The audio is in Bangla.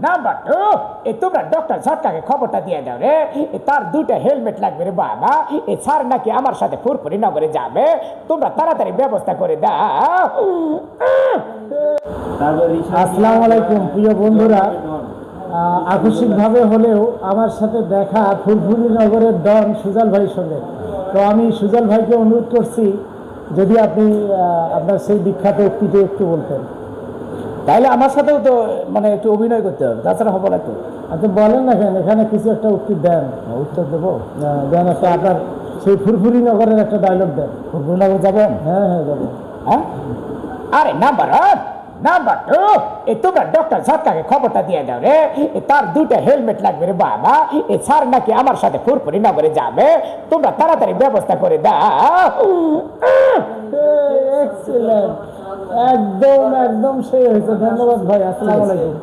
নাম্বার টু, তোমরা ডক্টর ঝটকাকে খবরটা দিয়ে দাও রে, তার দুইটা হেলমেট লাগবে রে বাবা, স্যার নাকি আমার সাথে ফুরফুরি নগরে যাবে, তোমরা তাড়াতাড়ি ব্যবস্থা করে দাও। আসসালামু আলাইকুম প্রিয় বন্ধুরা, আকস্মিকভাবে হলেও আমার সাথে দেখা ফুরফুরি নগরের ডন সুজাল ভাইয়ের সঙ্গে। তো আমি সুজাল ভাইকে অনুরোধ করছি যদি আপনি আপনার সেই বিখ্যাত উক্তিটি একটু বলতেন। তাহলে আমার সাথেও তো মানে একটু অভিনয় করতে হবে, তাছাড়া হবে না তো। আপনি বলেন না কেন, এখানে কিছু একটা উক্তি দেন। উত্তর দেবো, দেন একটা আপনার সেই ফুরফুরি নগরের একটা ডায়লগ দেন। ফুরফুরি নগর যাবেন? হ্যাঁ হ্যাঁ যাবেন। হ্যাঁ, আরে নাম্বার ওয়ান, নাম্বার টু, তোমরা ডক্টর ঝটকাকে খবরটা দিয়ে দাও রে, তার দুইটা হেলমেট লাগবে রে বাবা, স্যার নাকি আমার সাথে ফুরফুরি নগরে যাবে, তোমরা তাড়াতাড়ি ব্যবস্থা করে দাও। এক্সিলেন্ট, একদম একদম সেই হয়েছে। ধন্যবাদ ভাই, আসসালামু আলাইকুম।